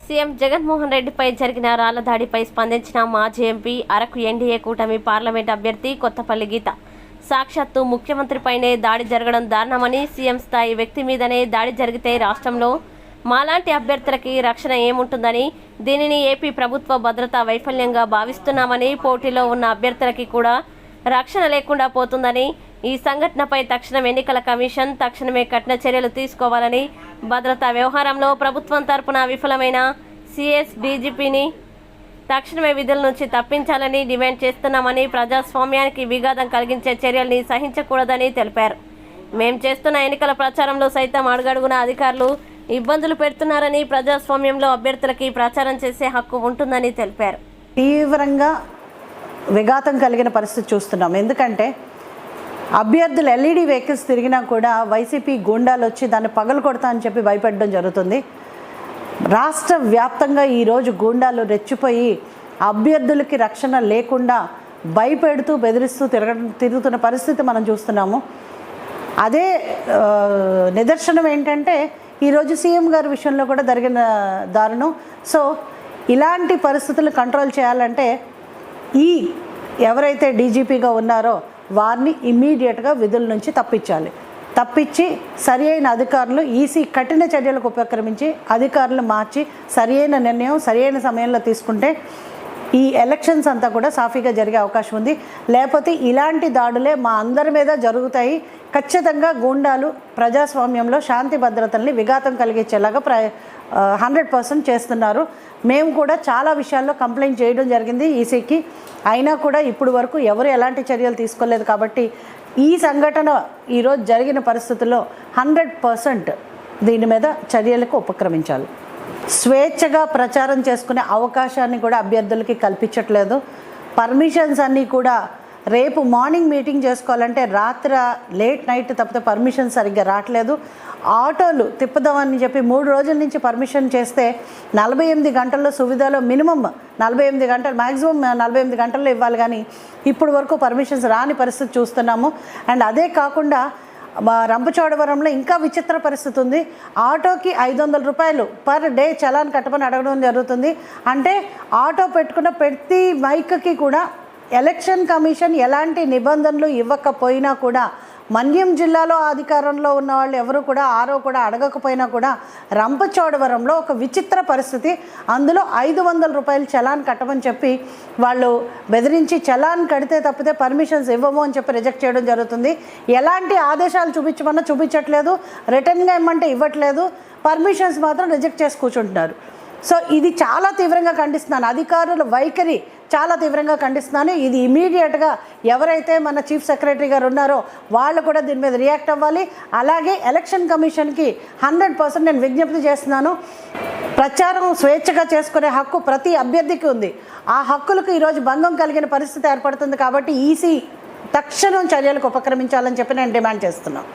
CM Jaganmohan రెడ్డిపై జరిగిన రాళ్ల దాడిపై స్పందించిన మాజీ ఎంపీ అరకు ఎన్డీఏ కూటమి పార్లమెంట్ అభ్యర్థి కొత్తపల్లి గీత. సాక్షాత్తు ముఖ్యమంత్రిపైనే దాడి జరగడం దారుణమని, సీఎం స్థాయి వ్యక్తి మీదనే దాడి జరిగితే రాష్ట్రంలో మాలాంటి అభ్యర్థులకి రక్షణ ఏముంటుందని, దీనిని ఏపీ ప్రభుత్వ భద్రతా వైఫల్యంగా భావిస్తున్నామని, పోటీలో ఉన్న అభ్యర్థులకి కూడా రక్షణ లేకుండా పోతుందని, ఈ సంఘటనపై తక్షణం ఎన్నికల కమిషన్ తక్షణమే కఠిన చర్యలు తీసుకోవాలని, భద్రతా వ్యవహారంలో ప్రభుత్వం తరపున విఫలమైన సిఎస్ డీజీపీని తక్షణమే విధుల నుంచి తప్పించాలని డిమాండ్ చేస్తున్నామని, ప్రజాస్వామ్యానికి విఘాతం కలిగించే చర్యల్ని సహించకూడదని తెలిపారు. మేం చేస్తున్న ఎన్నికల ప్రచారంలో సైతం అడుగడుగున అధికారులు ఇబ్బందులు పెడుతున్నారని, ప్రజాస్వామ్యంలో అభ్యర్థులకి ప్రచారం చేసే హక్కు ఉంటుందని తెలిపారు. తీవ్రంగా విఘాతం కలిగిన పరిస్థితి చూస్తున్నాం. ఎందుకంటే అభ్యర్థులు ఎల్ఈడి వెహికల్స్ తిరిగినా కూడా వైసీపీ గూండాలు వచ్చి దాన్ని పగలు కొడతా అని చెప్పి భయపెట్టడం జరుగుతుంది. రాష్ట్ర వ్యాప్తంగా ఈరోజు గూండాలు రెచ్చిపోయి అభ్యర్థులకి రక్షణ లేకుండా భయపెడుతూ బెదిరిస్తూ తిరుగుతున్న పరిస్థితి మనం చూస్తున్నాము. అదే నిదర్శనం ఏంటంటే ఈరోజు సీఎం గారి విషయంలో కూడా జరిగిన దారుణం. సో ఇలాంటి పరిస్థితులు కంట్రోల్ చేయాలంటే ఎవరైతే డీజీపీగా ఉన్నారో వారిని ఇమ్మీడియట్గా విధుల నుంచి తప్పించి సరి అయిన అధికారులు ఈసీ కఠిన చర్యలకు ఉపక్రమించి అధికారులు మార్చి సరి అయిన నిర్ణయం సరి అయిన సమయంలో తీసుకుంటే ఈ ఎలక్షన్స్ అంతా కూడా సాఫీగా జరిగే అవకాశం ఉంది. లేకపోతే ఇలాంటి దాడులే మా అందరి మీద జరుగుతాయి. ఖచ్చితంగా గూండాలు ప్రజాస్వామ్యంలో శాంతి భద్రతల్ని విఘాతం కలిగించేలాగా 100% చేస్తున్నారు. మేము కూడా చాలా విషయాల్లో కంప్లైంట్ చేయడం జరిగింది ఈసీకి. అయినా కూడా ఇప్పుడు వరకు ఎవరు ఎలాంటి చర్యలు తీసుకోలేదు. కాబట్టి ఈ సంఘటన ఈరోజు జరిగిన పరిస్థితుల్లో 100% దీని మీద చర్యలకు ఉపక్రమించాలి. స్వేచ్ఛగా ప్రచారం చేసుకునే అవకాశాన్ని కూడా అభ్యర్థులకి కల్పించట్లేదు. పర్మిషన్స్ అన్నీ కూడా రేపు మార్నింగ్ మీటింగ్ చేసుకోవాలంటే లేట్ నైట్ తప్పితే పర్మిషన్ సరిగ్గా రావట్లేదు. ఆటోలు తిప్పుదామని చెప్పి 3 రోజుల నుంచి పర్మిషన్ చేస్తే 48 గంటల్లో సువిధాలో మినిమం 48 గంటలు మ్యాక్సిమం 48 గంటల్లో ఇవ్వాలి. కానీ ఇప్పుడు వరకు పర్మిషన్స్ రాని పరిస్థితి చూస్తున్నాము. అండ్ అదే కాకుండా రంపచోడవరంలో ఇంకా విచిత్ర పరిస్థితి ఉంది. ఆటోకి 500 రూపాయలు పర్ డే చలాన్ కట్టమని అడగడం జరుగుతుంది. అంటే ఆటో పెట్టుకున్న ప్రతి బైక్కి కూడా ఎలక్షన్ కమిషన్ ఎలాంటి నిబంధనలు ఇవ్వకపోయినా కూడా మన్యం జిల్లాలో అధికారంలో ఉన్న వాళ్ళు ఎవరు కూడా ఆరో కూడా అడగకపోయినా కూడా రంపచోడవరంలో ఒక విచిత్ర పరిస్థితి. అందులో 500 రూపాయలు చలాన్ కట్టమని చెప్పి వాళ్ళు బెదిరించి చలాన్ కడితే తప్పితే పర్మిషన్స్ ఇవ్వము అని చెప్పి రిజెక్ట్ చేయడం జరుగుతుంది. ఎలాంటి ఆదేశాలు చూపించమన్నా చూపించట్లేదు, రిటర్న్గా ఇవ్వమంటే ఇవ్వట్లేదు, పర్మిషన్స్ మాత్రం రిజెక్ట్ చేసి కూర్చుంటున్నారు. సో ఇది చాలా తీవ్రంగా ఖండిస్తున్నాను. అధికారుల వైఖరి చాలా తీవ్రంగా ఖండిస్తున్నాను. ఇది ఇమీడియట్గా ఎవరైతే మన చీఫ్ సెక్రటరీ గారు ఉన్నారో వాళ్ళు కూడా దీని మీద రియాక్ట్ అవ్వాలి. అలాగే ఎలక్షన్ కమిషన్కి 100% నేను విజ్ఞప్తి చేస్తున్నాను. ప్రచారం స్వేచ్ఛగా చేసుకునే హక్కు ప్రతి అభ్యర్థికి ఉంది. ఆ హక్కులకు ఈరోజు భంగం కలిగిన పరిస్థితి ఏర్పడుతుంది. కాబట్టి ఈసీ తక్షణం చర్యలకు ఉపక్రమించాలని చెప్పి నేను డిమాండ్ చేస్తున్నాను.